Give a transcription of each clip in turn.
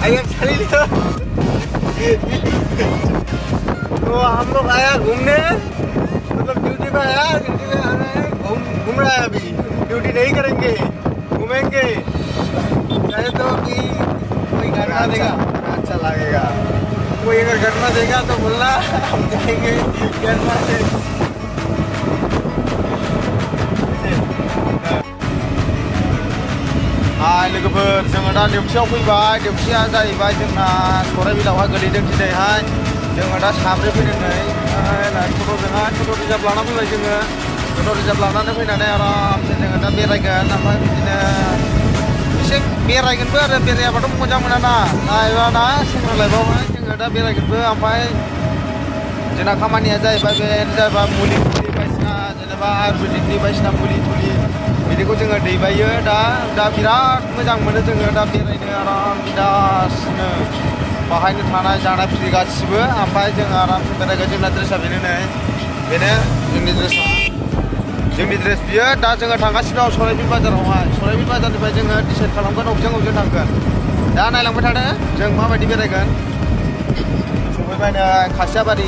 ayam चली लो। तो हम लोग आया घूमने, मतलब ड्यूटी पे आया, ड्यूटी पे आ रहे हैं, घूम रहा है अभी, ड्यूटी नहीं करेंगे, घूमेंगे। चाहे तो अभी कोई घटना देगा, अच्छा लगेगा। कोई अगर घटना देगा तो बोलना, हम जाएंगे घटना से। Hai लोगोफोर, जोङो दा देवसियाव फैबाय। देवसिया जाहैबाय जोंना सराइबिलावहाय गोलैदों दिनैहाय। जोङो दा साब्रै फैदों नै, टट'जोंहाय टट' रिजार्भ लाना फैबाय जोङो। टट' रिजार्भ लानानै फैनानै आरामसे जोङो दा बेरायगोन, ओमफ्राय बिदिनो एसे बेरायगोनबो आरो बेरायाबाथ' मोजां मोना ना, एबा ना सेंग्रा लाइफआवहाय जोङो दा बेरायगोनबो। ओमफ्राय जोंना खामानिया जाहैबाय बे जाहैबाय मुलि बायदिसिना, जेनेबा आयुर्वेदिकनि बायदिसिना मुलि बिदिखौ जोङो दैबायो। दा बिराद मोजां मोनो जोङो दा बेरायनो आराम बिदासनो, बाहायनो थानाय जानाय फ्रि गासिबो। ओमफ्राय जोङो आरामसे बेरायगोन। जोंना ड्रेसा बेनो जोंनि ड्रेसा, जोंनि ड्रेस बियो। दा जोङो थांगासिनो दं सराइबिल बाजारावहाय। सराइबिल बाजारनिफ्राय जोङो डिसाइड खालामगोन बबेजों थांगोन। दा नायलांबाय थादो जों माबायदि बेरायगोन। सफैबाय नै खासिया बाजार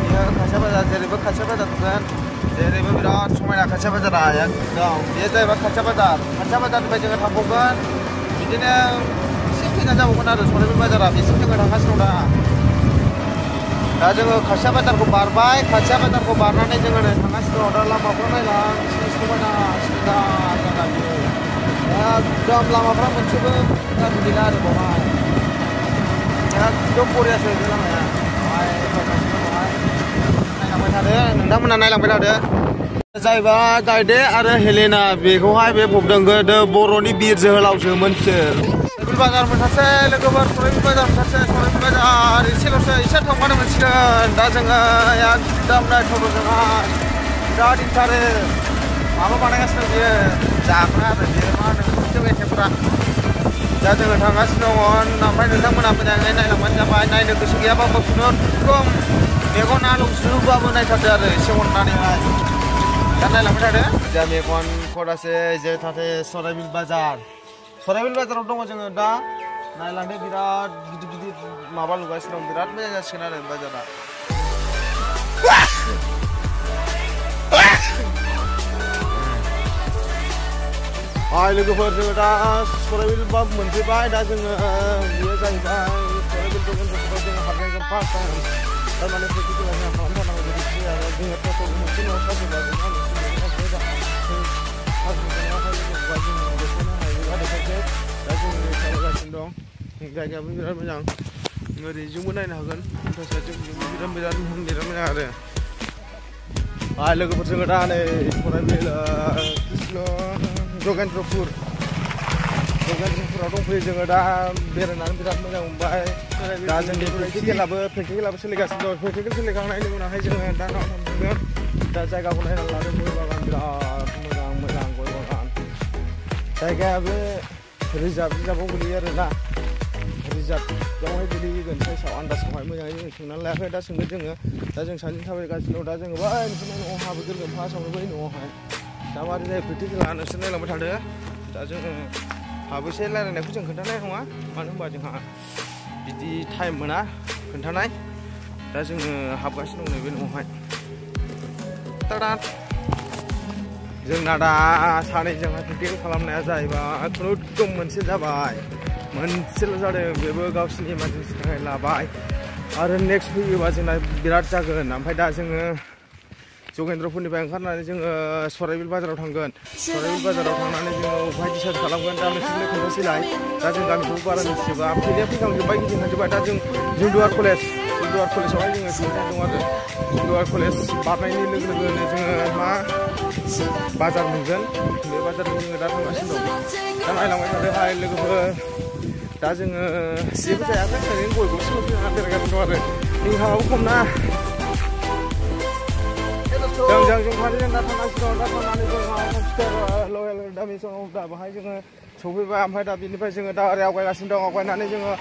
बियो, खासिया बाजार, जेरैबो खासिया बाजार नुगोन, जेरैबो बिराद समायना खासिया बाजारा एकदम। बेयो जाहैबाय खासिया बाजारनिफ्राय जोङो थांबावगोन, बिदिनो एसे गोजान जाबावगोन आरो सराइबिल बाजारा, बेसिम जोङो थांगासिनो दं दा जोङो खासिया बाजारखौ बारबाय। खासिया बाजारखौ बारनानै जोङो नै थांगासिनो दं। दा लामाफ्रा नायलां समायना सिदा जाना बियो, एकदम लामाफ्रा मोनसेबो गाज्रि गैला आरो बावहाय, एकदम बरियासो बे लामाया। नायलांबाय थादो नोंथांमोना, नायलांबाय थादो। जाहैबाय गायदे आरो हेलेना, बेखौहाय बे फबदों गोदो बर'नि बिर जोहोलावसोमोन बिसोर। सराइबिल बाजार मोनथारसै लोगोफोर, सराइबिल बाजार मोनथारसै, सराइबिल बाजार एसेल'सै, एसे थांबानो मोनसिगोन। दा जोङो एकदम नै टट'जोंहाय बिराद इन्टारेस्ट माबा बानायगासिनो बियो, जाग्रा आरो बियो मा होनो मोनसे मेथाइफोरा। दा जोङो थांगासिनो दङ। ओमफ्राय नोंथांमोना मोजाङै नायलांबानो जाबाय। नायनो गोसो गैयाबाबो खुनुरुखुम मेगन आलौज्रुबाबो नायथारदो आरो एसे अननानैहाय। दा नायलांबाय थादो। जा मेगन खरासे जे थाथे सराइबिल बाजाराव दङ जोङो दा। नायलांदो बिराद गिदिर माबा लुगासिनो दं, बिराद मोजां जासिगोन आरो बाजारा। हाय लोगोफोर, जोङो दा सराइबिल मोनफैबाय। दा जोङो बेयो जाहैबाय सराइबिल दखानफोराव जोङो हाबनायजों फार्स्ट टाइम थारमाने प्रेक्टिकेल जोंहा खालामथारनांगौ बिदि आरो जोङो टट' मोनसे न'आव साफैबा जोंहा देखायसै। दा जोङो सालायगासिनो दं, जायगायाबो बिराद मोजां, ओरैजोंबो नायनो हागोन, साइडजोंबो बिराद मोजां आरो। हाय लोगोफोर, जोङो दा नै सराइबिल जगेन्द्रपुराव दंफैयो जोङो दा बेरायनानै बिराद मोजां मोनबाय। दा जोंनि प्रेक्टिकेलाबो सोलिगासिनो दं। प्रेक्टिकेल सोलिखांनायनि उनावहाय जोङो दा नाव थांगोन। दा जायगाखौ नायनानै लादों, गय बागान बिराद मोजां गय बागान। जायगायाबो रिजार्भआव गोलैयो आरो ना, रिजार्भआवहाय गोलैगोन साइसआव, आन्दाजावहाय मोजाङै जों सोंनानै लायाखै। दा सोंगोन जोङो। दा जों सानैजों थाबायगासिनो दं। दा जोङो बै नोंसोरनि न'आव हाबग्रोगोन, फार्स्टआवनो बै न'आवहाय। दा मारै जायो प्रेक्टिकेला नोंसोर नायलांबाय थादो। दा जोङो हाबैसे रायलायनायखौ जों खोन्थानाय नङा, मानो होनबा जोंहा बिदि टाइम मोना खोन्थानाय। दा जोङो हाबगासिनो दं नैबे न'आवहाय। जोंना दा सानैजोंहाय प्रेक्टिकेल खालामनाया जाहैबाय खुनुरुखुम मोनसे जाबाय, मोनसेल' जादों, बेबो गावसिनि इमारजेन्सिनि थाखाय लाबाय। आरो नेक्स्ट फैयोबा जोंना बिराद जागोन। ओमफ्राय दा जोङो जगेन्द्रपुरनिफ्राय ओंखारनानै जोङो सराइबिल बाजाराव थांगोन। सराइबिल बाजाराव थांनानै जोङो अबेहाय डिसाइड खालामगोन, दा नोंसोरनो खोन्थासैलाय। दा जों गामिखौबो बारा मिथिजोबा, फैखांजोब्बाय, गिदिंखांजोब्बाय। दा जों जुमदुवार कलेजावहाय जोङो सहैनाय दं आरो। जुमदुवार कलेज बारनायनि लोगो लोगोनो जोङो मा बाजार मोनगोन, बे बाजारखौ जोङो दा थांगासिनो दं। दा नायलांबाय थादो हाय लोगोफोर। दा जोङो जेबो जायाखै, ओरैनो गय गरसेल' बेरायगासिनो दं आरो। इंखामाबो खम ना। जों सानैजों दा थांगासिनो दं। दा थांनानै जों लयेल दामिसनाव दा बाहाय जोङो सफैबाय। ओमफ्राय दा बिनिफ्राय जोङो दा ओरै आवगायगासिनो दं। आवगायनानै जोङो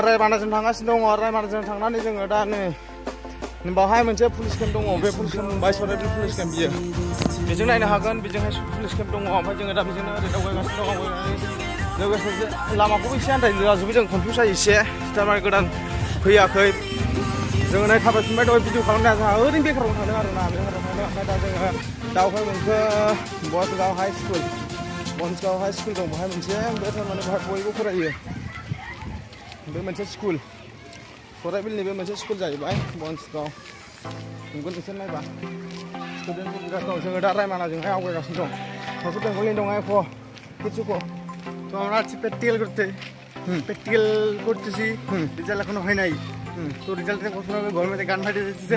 रायमानाजों थांगासिनो दङ। रायमानाजों थांनानै जोङो दा नै बावहाय मोनसे पुलिस केम्प दङ। बे पुलिस केम्प मोनबाय, सराइबिल पुलिस केम्प बियो। बेजों नायनो हागोन, बेजोंहाय पुलिस केम्प दङ। ओमफ्राय जोङो दा बेजोंनो ओरै दावबायगासिनो दं। लोगोसे लामाखौबो एसे आन्दायलाजोबो जों कनफिउस जायो एसे थारमाने गोदान फैयाखै जोङो नै थाबायफिनबाय दहाय भिडिअ खालामनाया जोंहा ओरैनो बेखाराव थांदों आरोना बेखाराव थांदों ओमफ्राय दा जोङो दावहाय मोनसे बसगाव हाइ स्कुल दं बेहाय मोनसे बे थारमाने बेहाय बयबो फरायो बे मोनसे स्कुल फरायबिलनि बे मोनसे स्कुल जाहैबाय बसगाव नोंबो नोंसोर नायबा स्टुडेन्टफोर बिराद दं जोङो दा रायमानाजोंहाय आवगायगासिनो दं सासे बेंगलनि दं एफ' किसुखौ তো আমরা আছি প্র্যাকটিক্যাল করতেছি রেজাল্ট এখনো হয় নাই তো রেজাল্টের প্রশ্ন হবে গরমে গান ফাটিয়ে দিচ্ছে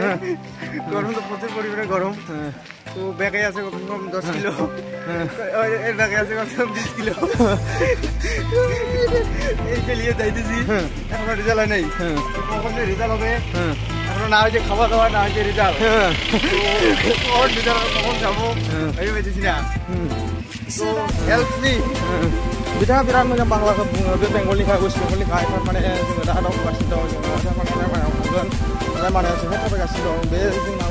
গরম তো প্রচুর পরিমাণে গরম তো ব্যাগে আছে কম 10 কিলো এর ব্যাগে আছে কম 20 কিলো এই খেলিয়ে যাইতেছি এখনো রেজাল্ট হয় নাই কখন রেজাল্ট হবে এখনো না হয়েছে খাওয়া দাওয়া না হয়েছে রেজাল্ট কখন রেজাল্ট কখন যাবো এই বুঝেছি না তো হেল্প মি बिथाङा बिराद मोजां बांलाखौ बुङो बे बेंगलनिखाय वेस्ट बेंगलनिखाय थारमाने जोङो दा दावगासिनो दं जोङो थारमाने रायमानायाव थांगोन रायमानायावसोहाय थाबायगासिनो दं बे जोंना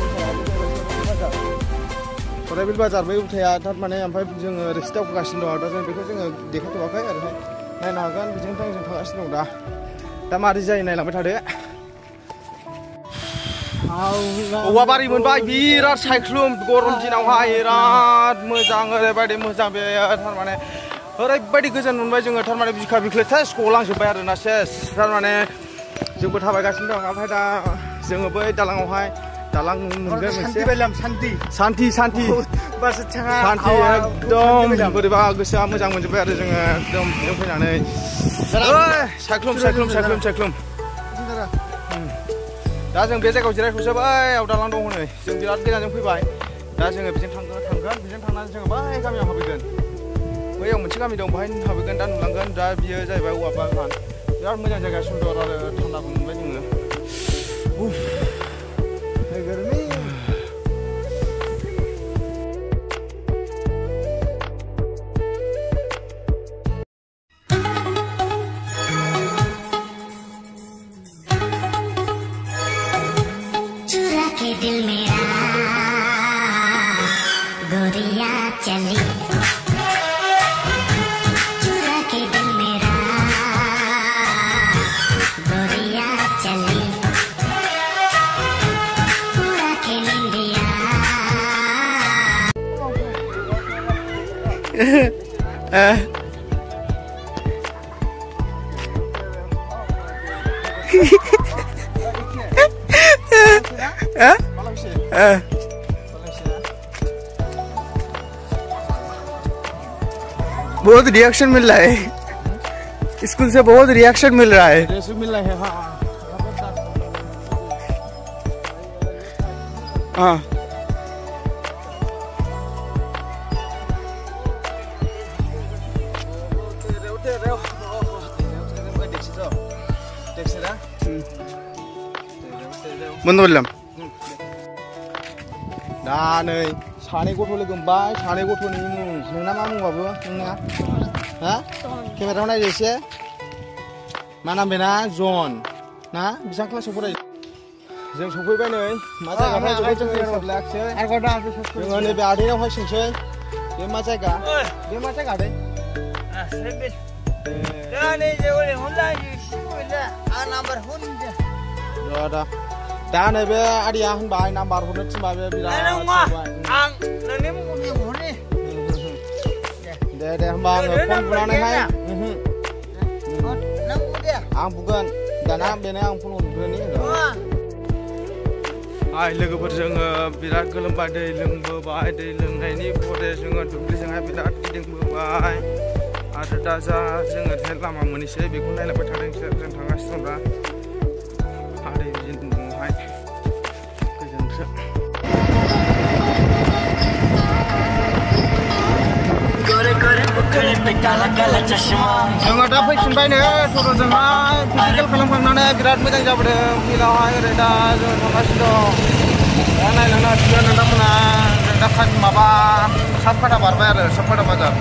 फरायबिल बाजार बै उथाया थारमाने ओमफ्राय जोङो रिक्स दावगासिनो दं दा जों बेखौ जोङो देखायथ'वाखै ओरैहाय नायनो हागोन बेजों जों थांगासिनो दं दा मारै जायो नायलांबाय थादो औवाबारि मोनबाय बिराद सायख्लुम गरम दिनावहाय बिराद मोजां ओरैबायदि मोजां बे थारमाने ओरैबायदि गोजोन मोनबाय जोङो थारमाने बिखा बिख्लो सेस गलांजोब्बाय आरोना सेस थारमाने जोंबो थाबायगासिनो दं ओमफ्राय दा जोङो बै दालाङावहाय दालां मोनगोन मोनसे सान्थि एकदम बोरैबा गोसोआ मोजां मोनजोब्बाय आरो जोङो एकदम बेयाव फैनानै सायख्लुम दा जों बे जायगायाव जिरायथ'सै बैयाव दालां दं हनै जों बिराद गोजानजों फैबाय दा जोङो बेजों थांगोन बेजों थांनानै जोङो बै गामियाव हाबहैगोन बैयाव मोनसे गामि दं बेहाय हाबहैगोन दा नुलांगोन दा बियो जाहैबाय औवा बागान बिराद मोजां जायगा सुन्दर आरो थान्दाबो मोनबाय जोङो दिल मेरा गोरिया चली चुरा के दिल मेरा गोरिया चली पूरा के इंडिया बहुत रिएक्शन मिल रहा है स्कूल से बहुत रिएक्शन मिल रहा है हाँ बंद बोललाम दा नै सानै गथ' लोगो मोनबाय सानै गथ'नि मुं नोंना मा मुं बाबु नोंना हा केमेरायाव नायदो एसे मा नाम बेना जन ना बेसेबां क्लासाव फरायो जों सफैबाय नै मा जायगाफ्राव जों हिसाब लायाखिसै जोङो नैबे आदैनावहाय सोंसै बे मा जायगा आदै दा नैबे आदैया होनबाय नाम्बार हरनो थिनबाय बे बिराद दे होनबा आङो फन बुनानैहाय आं बुगोन दाना बेनो आं फन हरग्रोनि लोगोफोर जोङो बिराद गोलोमबाय दै लोंबोबाय दै लोंनायनि परे जोङो दुब्लिजोंहाय बिराद गिदिंबोबाय आरो दा जा जोङो लामा मोनैसै बेखौ नायलांबाय थादों जों थांगासिनो दं दा आदै बिदिनोहाय गोजोनसो जोङो दा फैफिनबाय नै टट'जोंहाय फिजिकेल खालामखांनानै बिराद मोजां जाबोदों फिल्डआवहाय ओरै दा जोङो थांगासिनो दं दा नायलांनो हासिगोन नोंथांमोना जों दा माबा साबखाथा बारबाय आरो साबखाथा बाजार